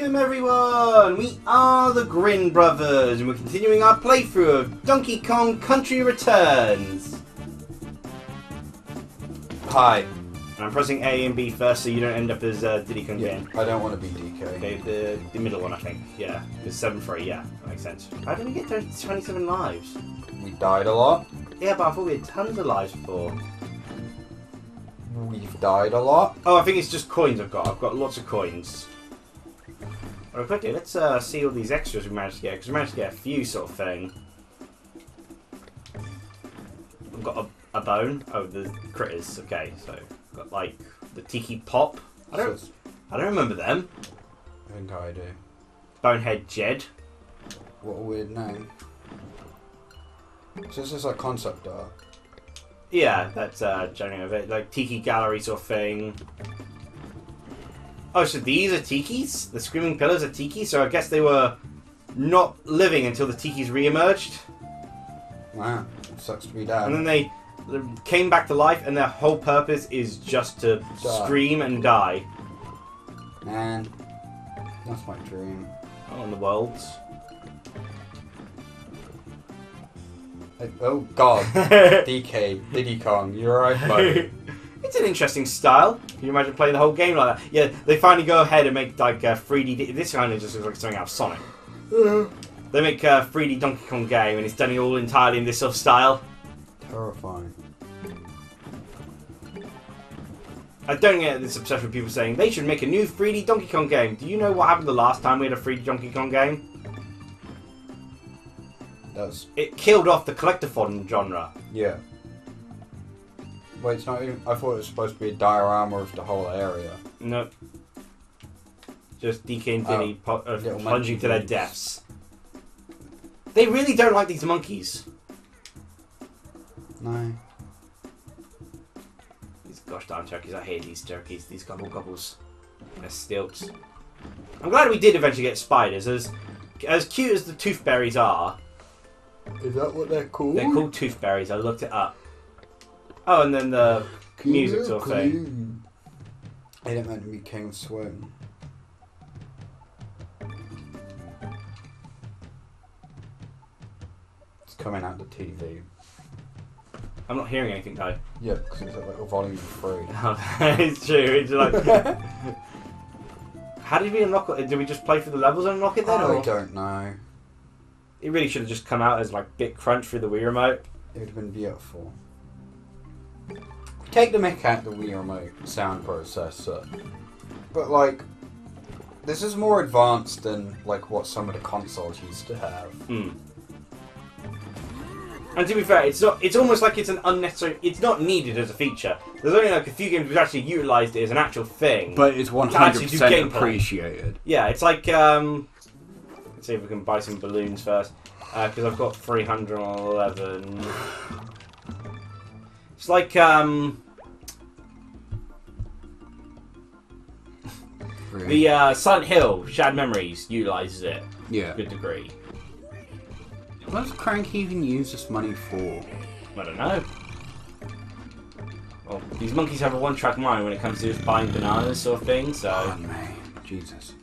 Welcome everyone! We are the Grin brothers and we're continuing our playthrough of Donkey Kong Country Returns. Hi. And I'm pressing A and B first so you don't end up as Diddy Kong again. I don't want to be DK. Okay, the middle one I think. Yeah. It's 7-3, yeah. That makes sense. How did we get to 27 lives? We died a lot. Yeah, but I thought we had tons of lives before. We've died a lot. Oh, I think it's just coins I've got. I've got lots of coins. Alright, quickly, let's see all these extras we managed to get, because we managed to get a few sort of thing. I've got a bone. Oh, the critters. Okay, so I've got like the tiki pop. I don't remember them. I think I do. Bonehead Jed. What a weird name. So this is like concept art. Yeah, that's generally of it. Like tiki gallery sort of thing. Oh, so these are tikis? The screaming pillars are tikis? So I guess they were not living until the tikis re-emerged. Wow, sucks to be dead. And then they came back to life and their whole purpose is just to scream and die. Man, that's my dream. Oh, in the worlds. Oh god, DK, Diddy Kong, you're right, buddy. It's an interesting style. Can you imagine playing the whole game like that? Yeah, they finally go ahead and make like 3D. This kind of just looks like something out of Sonic. They make a 3D Donkey Kong game and it's done all entirely in this sort of style. Terrifying. I don't get this obsession with people saying they should make a new 3D Donkey Kong game. Do you know what happened the last time we had a 3D Donkey Kong game? It killed off the collectathon genre. Yeah. Wait, it's not even... I thought it was supposed to be a diorama of the whole area. Nope. Just DK and Diddy plunging to their deaths. They really don't like these monkeys. No. These gosh darn turkeys. I hate these turkeys. These gobbles. They're stilts. I'm glad we did eventually get spiders. As cute as the toothberries are... Is that what they're called? They're called toothberries. I looked it up. Oh, and then the music sort of thing. They didn't meant to be King Swing. It's coming out the TV. I'm not hearing anything though. Yeah, because it's like a volume 3. It's true. It's like. How did we unlock it? Did we just play through the levels and unlock it then? I don't know. It really should have just come out as like bit crunch through the Wii remote. It would have been beautiful. Take the mick out the Wii remote sound processor. But like, this is more advanced than like what some of the consoles used to have. Hmm. And to be fair, it's not. It's almost like it's an unnecessary. It's not needed as a feature. There's only like a few games which actually utilised it as an actual thing. But it's 100% appreciated. Yeah, it's like let's see if we can buy some balloons first, because I've got 311. It's like the Silent Hill Shared Memories utilises it. Yeah. To a good degree. What does Crank even use this money for? I don't know. Well, these monkeys have a one-track mind when it comes to just buying bananas sort of thing, so... Oh, man. Jesus.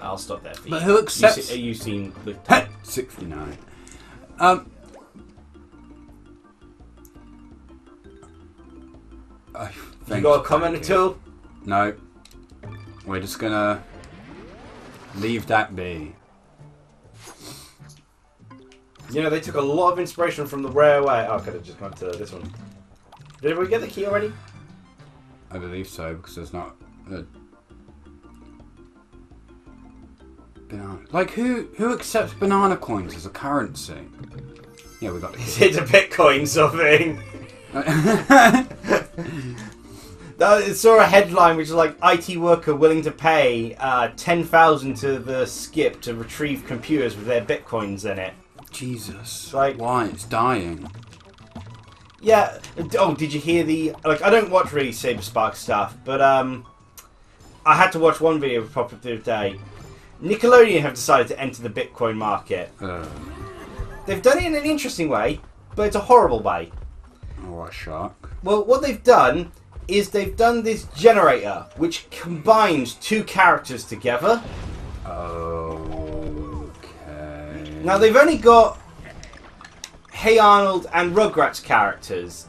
I'll stop there for you. But who accepts... You seem... 69. You got a comment at all? No. We're just gonna... leave that be. You know, they took a lot of inspiration from the railway. Oh, I could have just gone to this one. Did we get the key already? I believe so, because there's not a... banana. Like, who accepts banana coins as a currency? Yeah, we got the key. It's a Bitcoin sort of thing. I saw a headline which was like, IT worker willing to pay 10,000 to the skip to retrieve computers with their Bitcoins in it. Jesus. Like, why? It's dying. Yeah. Oh, did you hear the... Like, I don't watch really Saber-Spark stuff, but I had to watch one video proper the other day. Nickelodeon have decided to enter the Bitcoin market. They've done it in an interesting way, but it's a horrible way. Oh, what a shock. Well, what they've done is they've done this generator, which combines two characters together. Okay. Now they've only got Hey Arnold and Rugrats characters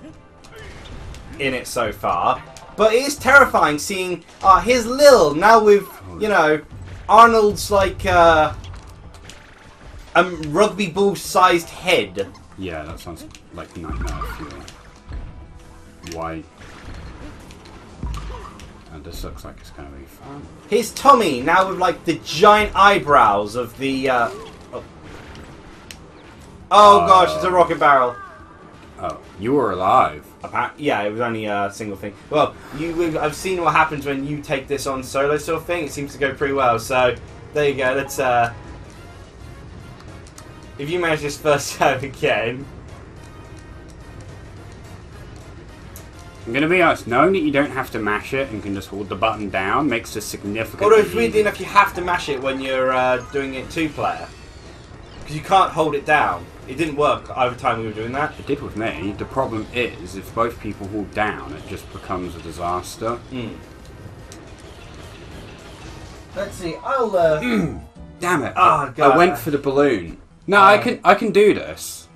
in it so far, but it is terrifying seeing here's Lil now with, you know, Arnold's like rugby ball sized head. Yeah, that sounds like nightmare fuel. Why? And this looks like it's going to be fun. Here's Tommy now with like the giant eyebrows of the oh gosh, it's a rocket barrel. Oh, you were alive. Yeah, it was only a single thing. Well, I've seen what happens when you take this on solo sort of thing. It seems to go pretty well. So there you go. Let's if you manage this first time again. I'm going to be honest, knowing that you don't have to mash it and can just hold the button down makes this significantly Although it's weirdly easier. enough, you have to mash it when you're doing it two-player. Because you can't hold it down. It didn't work every time we were doing that. It did with me. The problem is, if both people hold down, it just becomes a disaster. Let's see, I'll... Damn it. Oh, God. I went for the balloon. No, I can do this.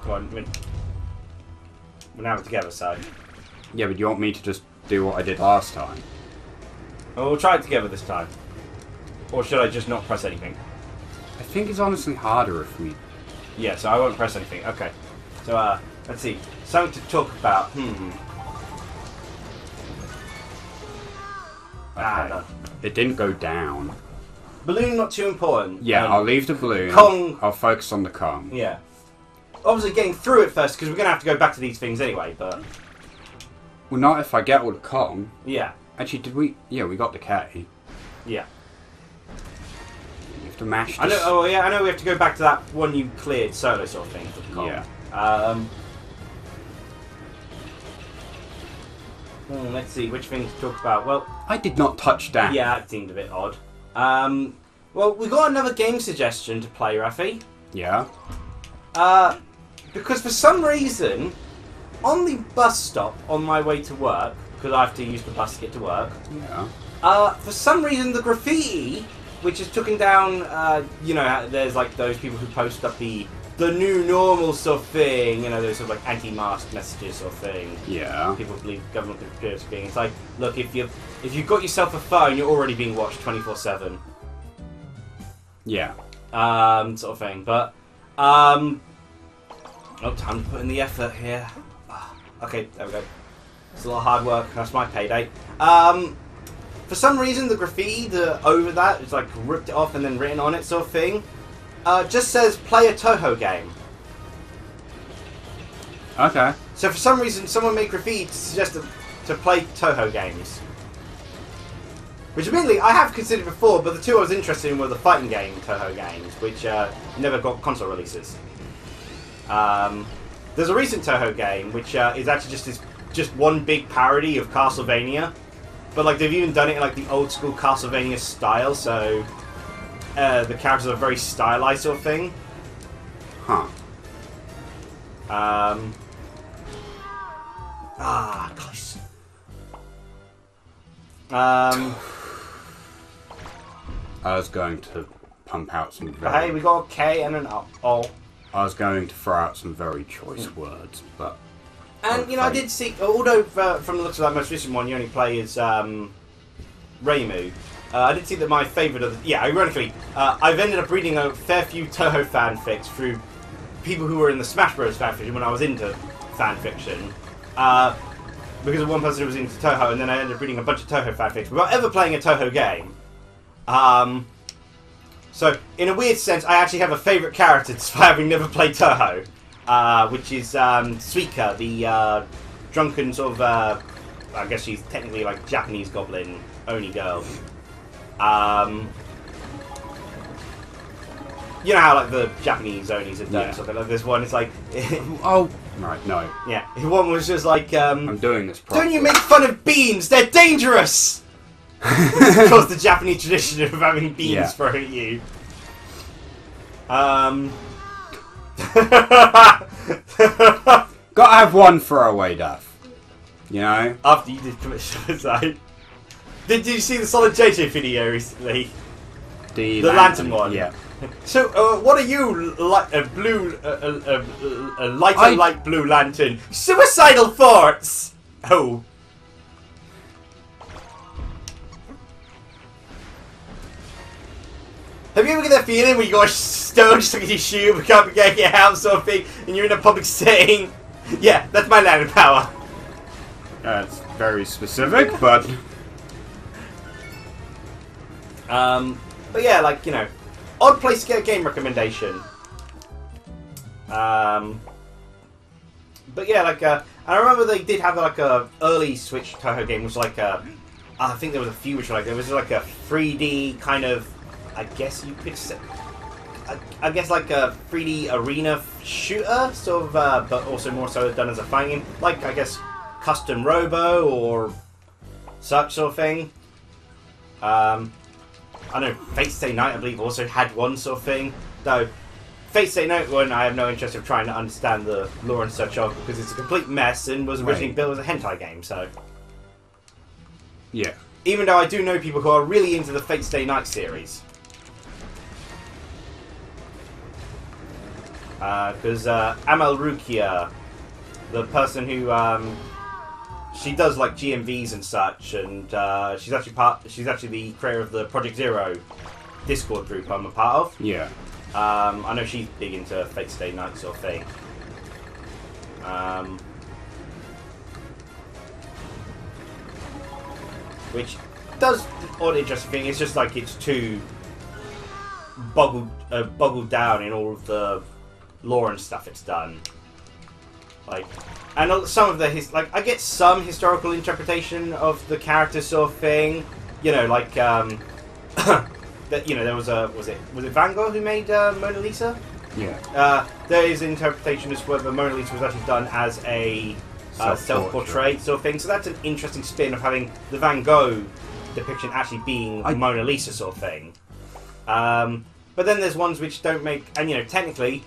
Come on, we're now together, so... Yeah, but you want me to just do what I did last time? Well, we'll try it together this time. Or should I just not press anything? I think it's honestly harder if we... Yeah, so I won't press anything. Okay. So, let's see. Something to talk about. Okay. No. It didn't go down. Balloon not too important. Yeah, I'll leave the balloon. Kong. I'll focus on the Kong. Yeah. Obviously getting through it first, because we're going to have to go back to these things anyway, but... Well, not if I get all the Kong. Yeah. Actually, did we... Yeah, we got the K. Yeah. You have to mash this. I know. Oh, yeah. I know we have to go back to that one you cleared solo sort of thing for the Kong. Yeah. Let's see which thing to talk about. Well, I did not touch that. yeah, it seemed a bit odd. Well, we got another game suggestion to play, Rafi. Yeah. Because for some reason, on the bus stop on my way to work, because I have to use the bus to get to work. Yeah. For some reason, the graffiti, which is taken down, you know, there's like those people who post up the new normal sort of thing, you know, those sort of like anti-mask messages sort of thing. Yeah. People believe government conspiracy. It's like, look, if you've got yourself a phone, you're already being watched 24/7. Yeah. Sort of thing. But oh, time to put in the effort here. Okay, there we go. It's a lot of hard work. That's my payday. For some reason, the graffiti over that, it's like ripped it off and then written on it, sort of thing. Just says play a Touhou game. Okay. So for some reason, someone made graffiti to suggest to play Touhou games. Which admittedly, I have considered before, but the two I was interested in were the fighting game Touhou games, which never got console releases. There's a recent Touhou game, which is actually just one big parody of Castlevania. But like they've even done it in like the old school Castlevania style, so the characters are very stylized sort of thing. Huh. Close. I was going to pump out some very... Hey, we got a K and an O. I was going to throw out some very choice words, but... And, you know, I did see... Although, from the looks of that most recent one, you only play as Reimu. I did see that my favourite of the... Yeah, ironically, I've ended up reading a fair few Touhou fanfics through people who were in the Smash Bros. Fanfiction when I was into fanfiction. Because of one person who was into Touhou, and then I ended up reading a bunch of Touhou fanfics without ever playing a Touhou game. So, in a weird sense, I actually have a favourite character despite having never played Touhou, which is Suika, the drunken sort of, I guess she's technically like Japanese goblin Oni girl. You know how like the Japanese Onis have done something like this one, it's like... Oh, right, no. Yeah, one was just like, I'm doing this properly. Don't you make fun of beans, they're dangerous! Of course, the Japanese tradition of having beans thrown at you. Gotta have one throwaway, Duff. You know? After you did commit suicide. Did you see the Solid JJ video recently? The lantern one? Yeah. So, what are you, a lighter light blue lantern? Suicidal thoughts! Oh. Have you ever get that feeling where you got stoned, stuck in your shoe, but can't get your house sort of thing, and you're in a public setting? Yeah, that's my lantern power. It's very specific, but... But yeah, like, you know, odd place to get a game recommendation. But yeah, like, I remember they did have like a early Switch Touhou game, which was like I think there was a few which were like, there was like a 3D kind of, I guess you could say, I guess like a 3D arena shooter, sort of, but also more so done as a fighting game, like, I guess, Custom Robo or such sort of thing. I know Fate Stay Night, I believe, also had one sort of thing. Though, Fate Stay Night one, I have no interest in trying to understand the lore and such of, because it's a complete mess and was originally built as a hentai game, so... Yeah. Even though I do know people who are really into the Fate Stay Night series. Because Amal Rukia, the person who... she does like GMVs and such, and she's actually the creator of the Project Zero Discord group I'm a part of. Yeah. I know she's big into Fate Stay Night sort of thing. Which does odd interesting thing. It's just like it's too boggled down in all of the lore and stuff it's done. Like, and some of the I get some historical interpretation of the character sort of thing. You know, like that. You know, there was it Van Gogh who made Mona Lisa? Yeah. There is interpretation as to whether Mona Lisa was actually done as a self-portrait sort of thing. So that's an interesting spin of having the Van Gogh depiction actually being Mona Lisa sort of thing. But then there's ones which don't make, and you know, technically,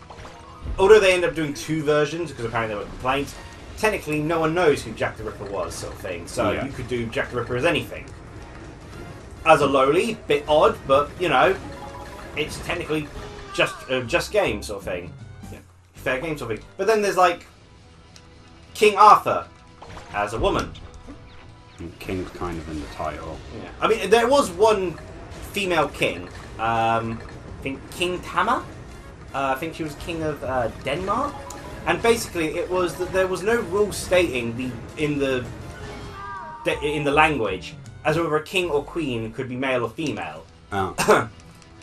although they end up doing two versions because apparently there were complaints, technically no one knows who Jack the Ripper was sort of thing. So you could do Jack the Ripper as anything. As a lowly, bit odd, but you know, it's technically just game sort of thing. Yeah, fair game sort of thing. But then there's like King Arthur as a woman. And King's kind of in the title. Yeah, I mean there was one female king. I think King Tama. I think she was king of Denmark. And basically, it was that there was no rule stating in the language as whether a king or queen could be male or female. Oh.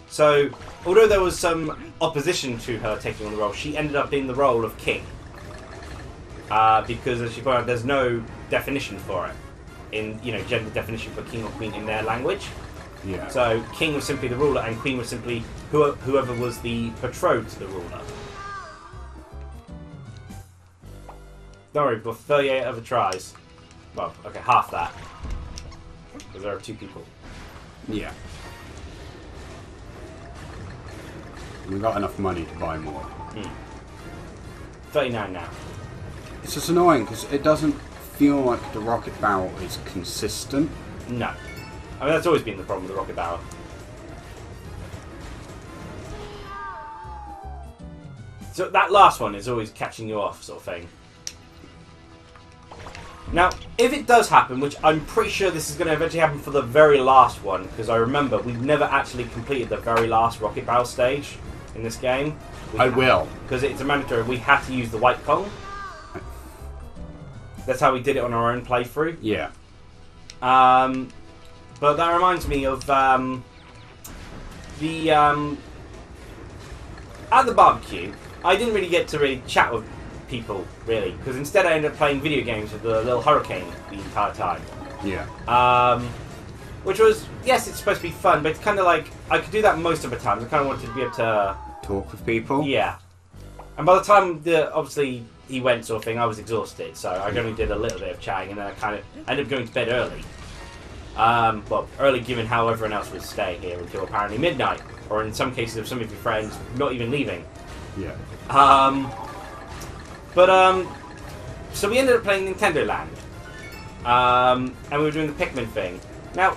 So, although there was some opposition to her taking on the role, she ended up in the role of king. Because, as she pointed out, there's no definition for it. Gender definition for king or queen in their language. Yeah. So, king was simply the ruler, and queen was simply whoever was the betrothed to the ruler. Don't worry, we've got 38 other tries. Well, okay, half that. Because there are two people. Yeah. We got enough money to buy more. 39 now. It's just annoying because it doesn't feel like the rocket barrel is consistent. No. I mean, that's always been the problem with the rocket barrel. So that last one is always catching you off, sort of thing. Now, if it does happen, which I'm pretty sure this is going to eventually happen for the very last one, because I remember we've never actually completed the very last rocket barrel stage in this game. I will. Because it's a mandatory, we have to use the white Kong. That's how we did it on our own playthrough. Yeah. But that reminds me of at the barbecue, I didn't really get to really chat with people, really, because instead I ended up playing video games with the little hurricane the entire time. Yeah. Which was, yes, it's supposed to be fun, but it's kind of like, I could do that most of the time. I kind of wanted to be able to... talk with people? Yeah. And by the time, obviously, he went sort of thing, I was exhausted, so I only did a little bit of chatting, and then I kind of ended up going to bed early. Well, early given how everyone else was staying here until apparently midnight, or in some cases of some of your friends not even leaving. Yeah. So we ended up playing Nintendo Land. And we were doing the Pikmin thing. Now,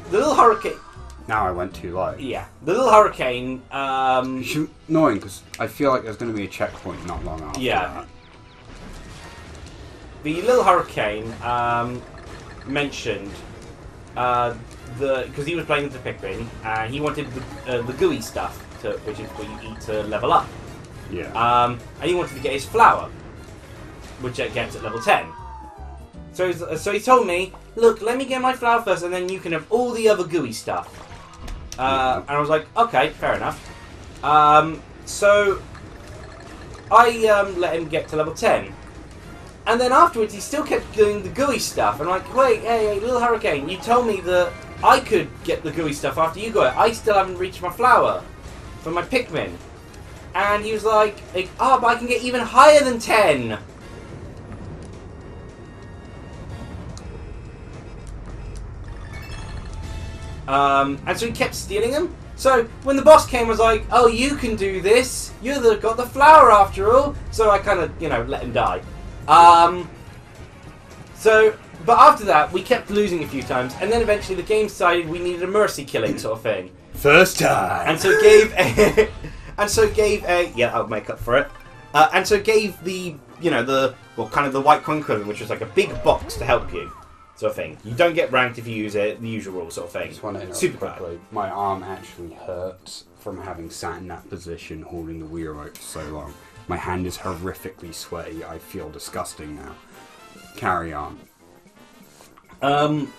the little hurricane. Now I went too low. Yeah, the little hurricane. It's annoying because I feel like there's going to be a checkpoint not long after. Yeah. The little hurricane mentioned because he was playing with the Pikmin and he wanted the gooey stuff, which is what you eat to level up. Yeah. And he wanted to get his flower, which it gets at level 10. So he told me, look, let me get my flower first, and then you can have all the other gooey stuff. And I was like, okay, fair enough. So I let him get to level 10. And then afterwards, he still kept doing the gooey stuff. And I'm like, wait, hey, little hurricane, you told me that I could get the gooey stuff after you got it. I still haven't reached my flower for my Pikmin. And he was like, oh, but I can get even higher than 10. And so he kept stealing them. So when the boss came, I was like, oh, you can do this. You've got the flower after all. So I kind of, let him die. But after that, we kept losing a few times. And then eventually the game decided we needed a mercy killing sort of thing. First time. And so gave a... yeah, I'll make up for it. And so gave the, kind of the white coin equivalent, which was like a big box to help you. Sort of thing. You don't get ranked if you use it, the usual rule sort of thing. I just want to interrupt Super quickly. My arm actually hurts from having sat in that position holding the Wii remote for so long. My hand is horrifically sweaty. I feel disgusting now. Carry on. And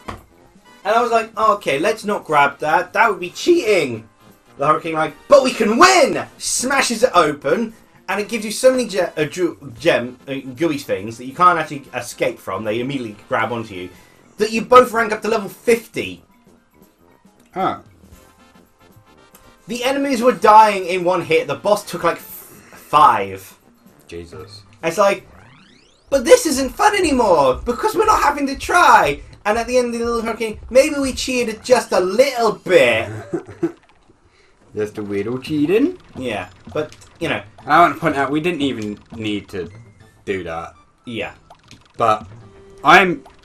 I was like, oh, okay, let's not grab that. That would be cheating. The Hurricane but we can win! Smashes it open, and it gives you so many gooey things that you can't actually escape from. They immediately grab onto you. That you both rank up to level 50. Oh. The enemies were dying in one hit. The boss took like 5. Jesus. And it's like, but this isn't fun anymore because we're not having to try. And at the end of the little hurricane, maybe we cheated just a little bit. Just a little cheating. Yeah, but I want to point out we didn't even need to do that. Yeah, but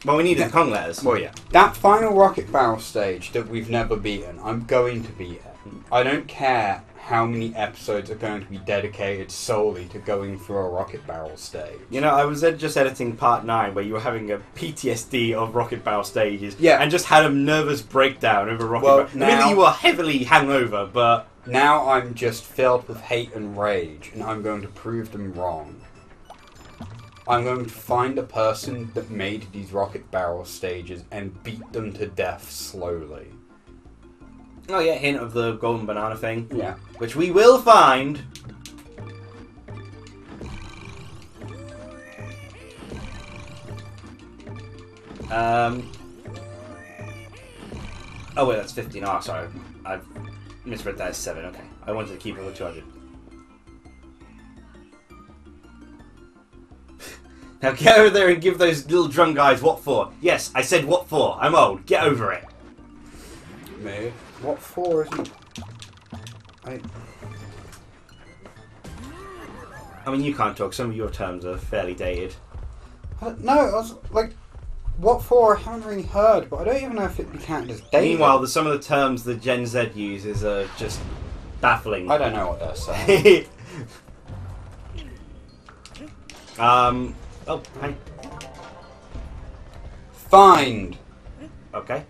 well, we needed the Kong letters. Well, yeah. That final rocket barrel stage that we've never beaten, I'm going to beat it. I don't care how many episodes are going to be dedicated solely to going through a rocket barrel stage. I was just editing part 9 where you were having a PTSD of rocket barrel stages. Yeah. And just had a nervous breakdown over rocket barrel. Now, I mean, you were heavily hungover, but... Now I'm just filled with hate and rage, and I'm going to prove them wrong. I'm going to find a person that made these rocket barrel stages and beat them to death slowly. Oh yeah, hint of the golden banana thing. Yeah. Which we will find. Oh wait, that's 15. Oh, sorry. I've misread that as 7. Okay. I wanted to keep it with 200. Now get over there and give those little drum guys what for. Yes, I said what for. I'm old. Get over it. Me? What for isn't... I mean, you can't talk. Some of your terms are fairly dated. No, I was like... What for? I haven't really heard, but I don't even know if it be counted as dated. Meanwhile, some of the terms the Gen Z uses are just baffling. I don't know what they're saying. Oh, hi. Find! Okay.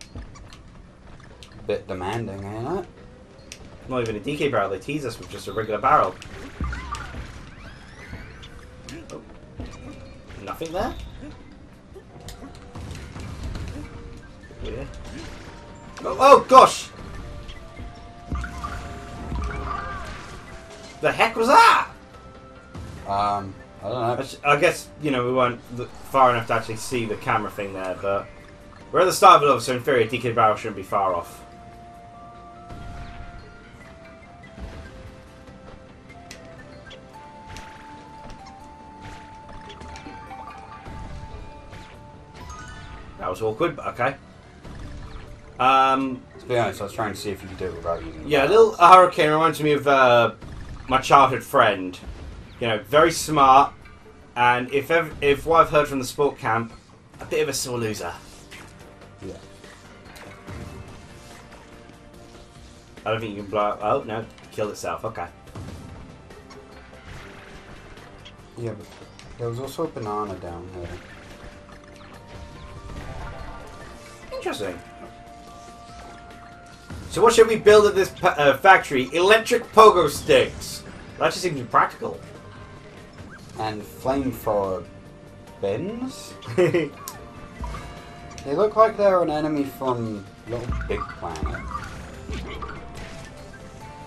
Bit demanding, ain't it? Not even a DK barrel. They tease us with just a regular barrel. Oh. Nothing there? Weird. Oh gosh! The heck was that? I don't know. I guess, we weren't far enough to actually see the camera thing there, but we're at the start of the level, so in theory a DK barrel shouldn't be far off. That was awkward, but okay. To be honest, I was trying to see if you could do it without using... Yeah, a little hurricane reminds me of my childhood friend. Very smart, and if what I've heard from the sport camp, a bit of a sore loser. Yeah. I don't think you can blow up. Oh, no. Killed itself. Okay. Yeah, but there was also a banana down here. Interesting. So what should we build at this factory? Electric pogo sticks. That just seems practical. And flamethrower bins? They look like they're an enemy from Little Big Planet.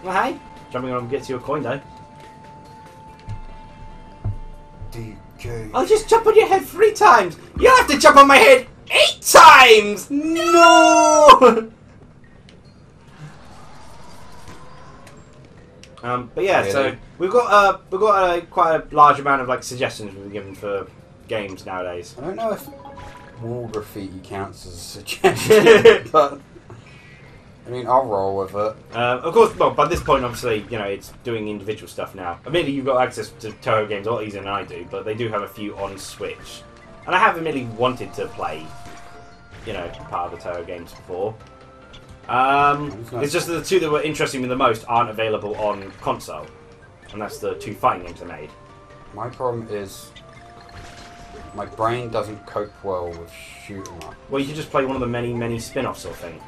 Well, hey. Jumping on gets you a coin, though. DK. I'll just jump on your head 3 times. You'll have to jump on my head 8 times! No! But yeah, really? so we've got quite a large amount of like suggestions we've been given for games nowadays. I don't know if wall graffiti counts as a suggestion, but I mean, I'll roll with it. Of course, well, by this point, obviously, you know, it's doing individual stuff now. Admittedly, you've got access to Touhou games a lot easier than I do, but they do have a few on Switch. And I have admittedly wanted to play, you know, part of the Touhou games before. It's just that the 2 that were interesting me the most aren't available on console. And that's the 2 fighting games I made. My problem is my brain doesn't cope well with shooting up. Well, you could just play one of the many, many spin-offs sort of thing.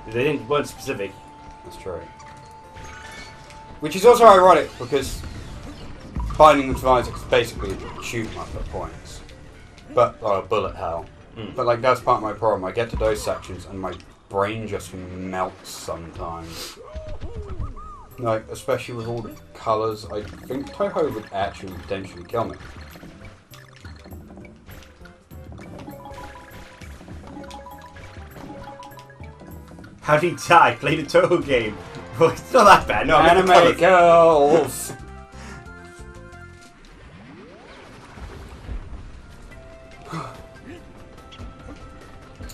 They weren't specific. That's true. Which is also ironic because Binding of Isaac is basically shoot 'em up at points, but bullet hell. But like that's part of my problem. I get to those sections and my brain just melts sometimes. Like especially with all the colours, I think Touhou would actually potentially kill me. How did he die? Played a Touhou game. Well, it's not that bad. No, Anime girls.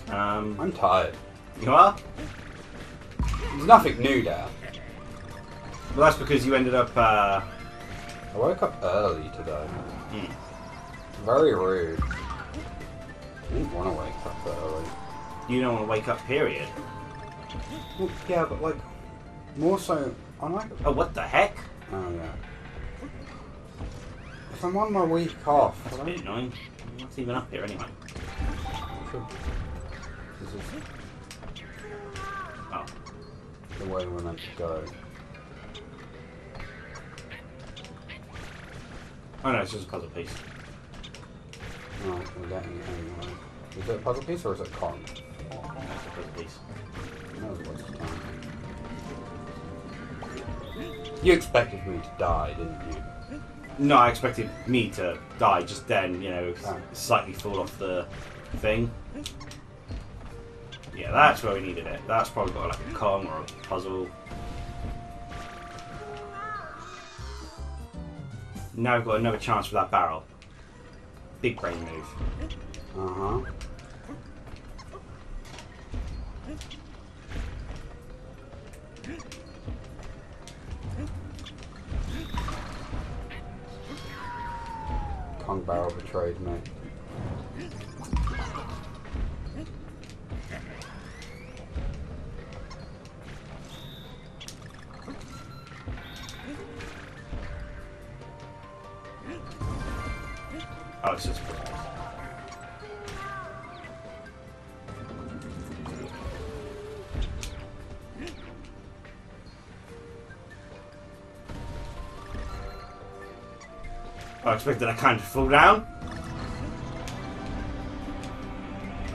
I'm tired. You are? There's nothing new there. Well, that's because you ended up. I woke up early today. Very rude. I didn't want to wake up early. You don't want to wake up, period. Well, yeah, but like, more so, I like. Oh, what the heck? Oh yeah. If I'm on my week off, That's a bit annoying. I'm not even up here anyway. This is Oh. the way we're meant to go. Oh no, it's just a puzzle piece. No, we're getting it anyway. Is it a puzzle piece or is it con? That's a puzzle piece. That was a waste of time. You expected me to die, didn't you? No, I expected me to die just then, you know, slightly fall off the thing. Yeah, that's where we needed it. That's probably got like a con or a puzzle. Now we've got another chance for that barrel. Big brain move. Uh-huh. Kong barrel betrayed me. Oh, it's just. I expected I kind of fall down.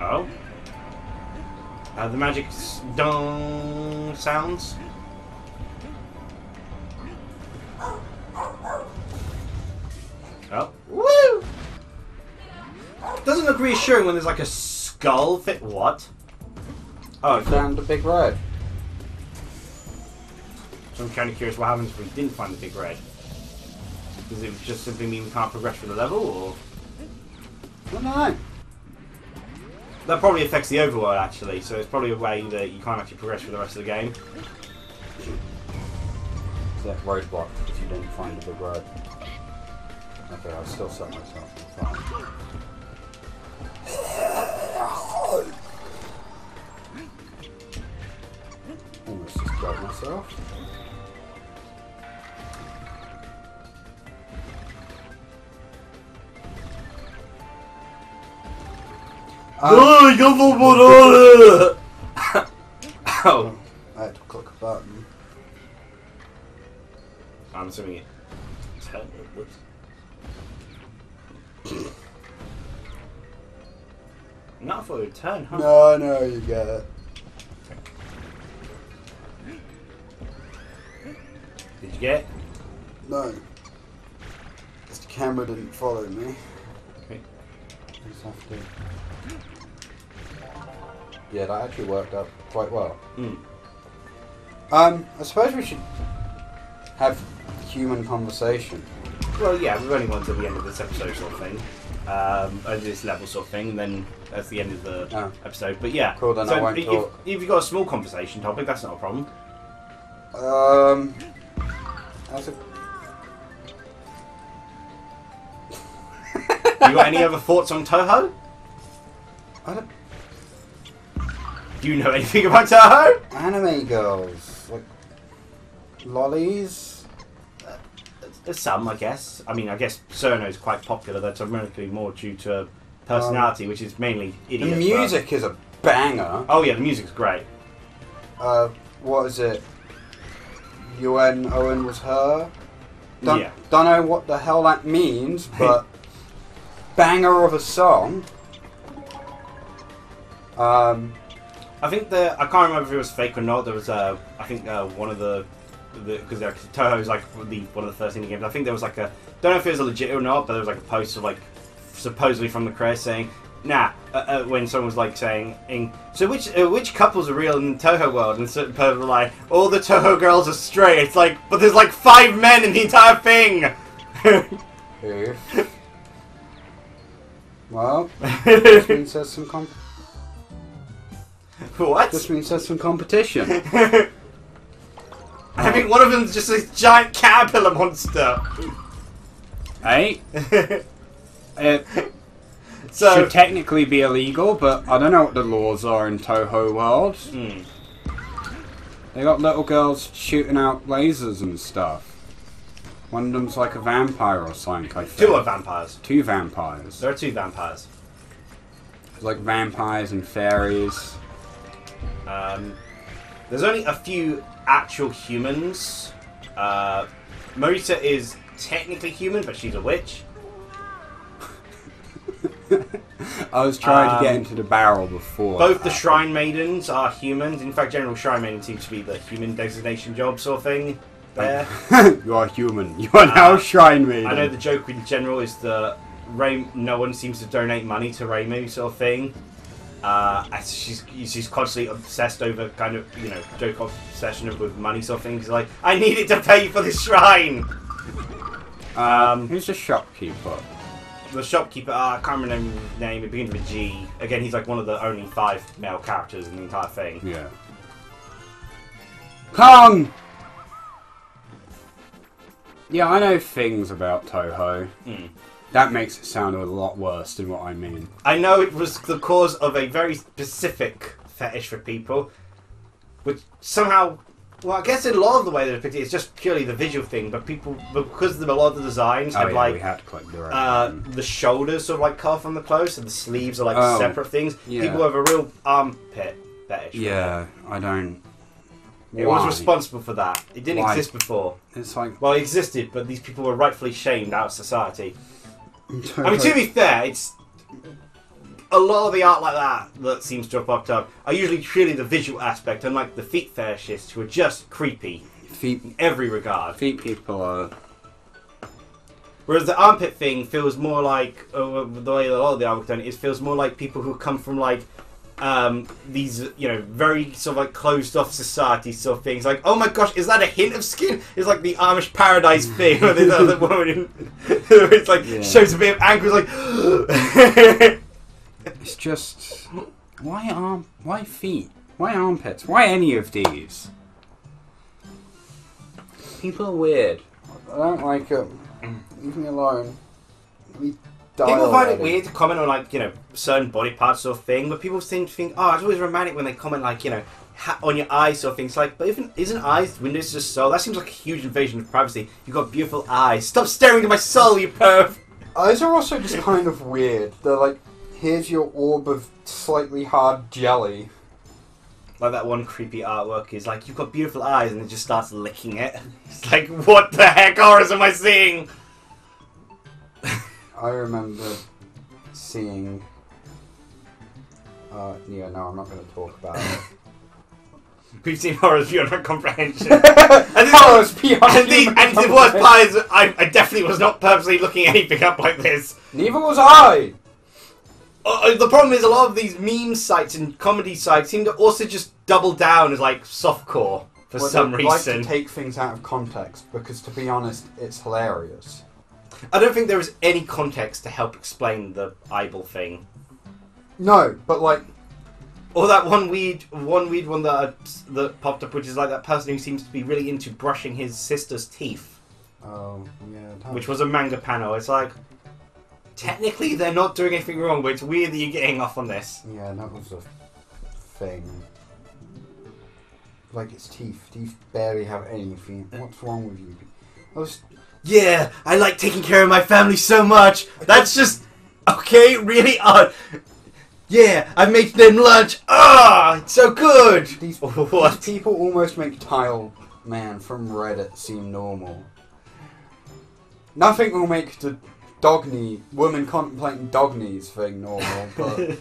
Oh. The magic dong sounds. Oh. Woo! Doesn't look reassuring when there's like a skull fit. What? Oh, Found the big red. so I'm kind of curious what happens if we didn't find the big red. Does it just simply mean we can't progress through the level, or...? I don't know. That probably affects the overworld, actually, so it's probably a way that you can't actually progress through the rest of the game. Is that roadblock if you didn't find the big red? Okay, I'll still set myself on fire. Almost just killed myself. myself. Oh, I had to click a button. I'm assuming it. Whoops. Not for a turn, huh? No, no, you get it. Did you get it? No. Because the camera didn't follow me. Okay. Just have to... Yeah, that actually worked out quite well. Mm. I suppose we should have human conversation. Well, yeah, we've only gone to the end of this episode, sort of thing. This level, sort of thing, and then that's the end of the episode. But yeah, cool. Then I won't talk. If you've got a small conversation topic, that's not a problem. That's a... You got any other thoughts on Touhou? I don't... Do you know anything about Touhou? Anime girls, like lollies. There's some, I guess. I mean, I guess Cerno is quite popular. That's ironically more due to personality, which is mainly idiot. The music is a banger. Oh yeah, the music's great. What is it? UN Owen was her. Yeah. Don't know what the hell that means, but banger of a song. I think I can't remember if it was fake or not. There was I think one of the because Touhou is like one of the first indie games. I think there was like a, don't know if it was legit or not, but there was like a post of like supposedly from the creator saying, nah, when someone was like saying, so which couples are real in the Touhou world? And certain people were like, all the Touhou girls are straight. It's like, but there's like 5 men in the entire thing. Well, this means there's some What? This means there's some competition. I think one of them's just this giant caterpillar monster. Hey? It So should technically be illegal, but I don't know what the laws are in Touhou world. Mm. They got little girls shooting out lasers and stuff. One of them's like a vampire or something, I think. 2 are vampires. 2 vampires. There are 2 vampires. There's like vampires and fairies. There's only a few actual humans. Marisa is technically human, but she's a witch. I was trying to get into the barrel before. Both the Shrine Maidens are humans. In fact, General Shrine Maiden seems to be the human designation job sort of thing there. You are human. You are now Shrine Maiden. I know the joke in general is that no one seems to donate money to Reimu sort of thing. She's constantly obsessed over kind of, you know, joke obsession with money sort of thing. She's like, I need it to pay for this shrine! Who's the shopkeeper? The shopkeeper, I can't remember his name, it begins with G. Again, he's like one of the only 5 male characters in the entire thing. Yeah. Kong! Yeah, I know things about Touhou. Mm. That makes it sound a lot worse than what I mean. I know it was the cause of a very specific fetish for people, which somehow, well, I guess in a lot of the way they're depicted, it's just purely the visual thing, but people, because a lot of the designs have we had to click the shoulders sort of like cut from the clothes, and the sleeves are like separate things. Yeah. People have a real armpit fetish. Yeah, I don't... It was responsible for that. It didn't exist before. It's like... Well, it existed, but these people were rightfully shamed out of society. I mean, to be fair, it's a lot of the art like that seems to have popped up are usually purely the visual aspect, unlike the feet fetishists who are just creepy in every regard. Feet people are... Whereas the armpit thing feels more like, the way a lot of the artwork done, it feels more like people who come from like these, you know, very sort of like closed off society sort of things. Like, oh my gosh, is that a hint of skin? It's like the Amish Paradise thing where there's another woman where it's like shows a bit of anger. It's like it's just why feet? Why armpits? Why any of these? People are weird. I don't like them. Leave me alone. People find it weird to comment on, like, you know, certain body parts sort of thing, but people seem to think, oh, it's always romantic when they comment, like, you know, on your eyes sort of things. Like, but even isn't eyes windows just soul? That seems like a huge invasion of privacy. You've got beautiful eyes. Stop staring into my soul, you perv. Eyes are also just kind of weird. They're like, here's your orb of slightly hard jelly. Like that one creepy artwork is like, you've got beautiful eyes, and it just starts licking it. It's like, what the heck horrors am I seeing? I remember seeing... yeah, no, I'm not going to talk about it. We've seen horrors beyond our comprehension. Horrors beyond and the worst part is, I definitely was not purposely looking anything up like this. Neither was I! The problem is a lot of these meme sites and comedy sites seem to also just double down as like softcore for some reason. Like to take things out of context because, to be honest, it's hilarious. I don't think there is any context to help explain the eyeball thing. No, but like, or that one weird one that popped up, which is like that person who seems to be really into brushing his sister's teeth. Oh yeah, which was a manga panel. It's like, technically they're not doing anything wrong, but it's weird that you're getting off on this. Yeah, that was a thing. Like, it's teeth. Teeth barely have anything. What's wrong with you? Yeah, I like taking care of my family so much. That's just okay, really odd. Yeah, I make them lunch. Ah, it's so good. These What? people almost make Tile Man from Reddit seem normal. Nothing will make the woman contemplating dog knees thing normal, but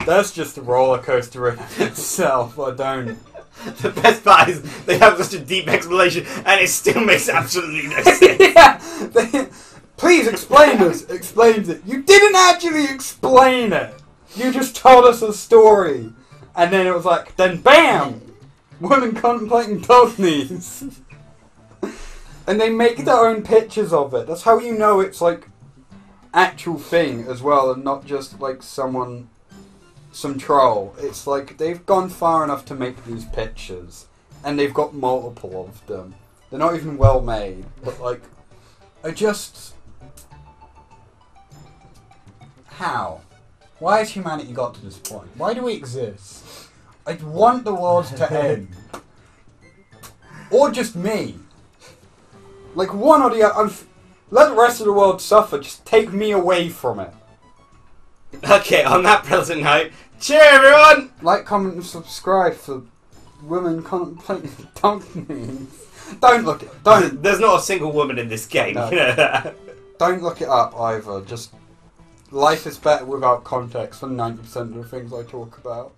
that's just a roller coaster in itself. I don't. The best part is they have such a deep explanation, and it still makes absolutely no sense. Yeah, please explain this. Explains it. You didn't actually explain it. You just told us a story, and then it was like, then bam, women contemplating dog knees, and they make their own pictures of it. That's how you know it's like actual thing as well, and not just like some troll. It's like they've gone far enough to make these pictures, and they've got multiple of them. They're not even well made, but like, how? Why has humanity got to this point? Why do we exist? I want the world to end. Or just me. Like, one or the other. Let the rest of the world suffer. Just take me away from it. Okay, on that pleasant note, cheer everyone! Like, comment, and subscribe for women contemplating donkeys. Don't look it. Don't. There's not a single woman in this game. No. You know that. Don't look it up either. Just life is better without context for 90% of the things I talk about.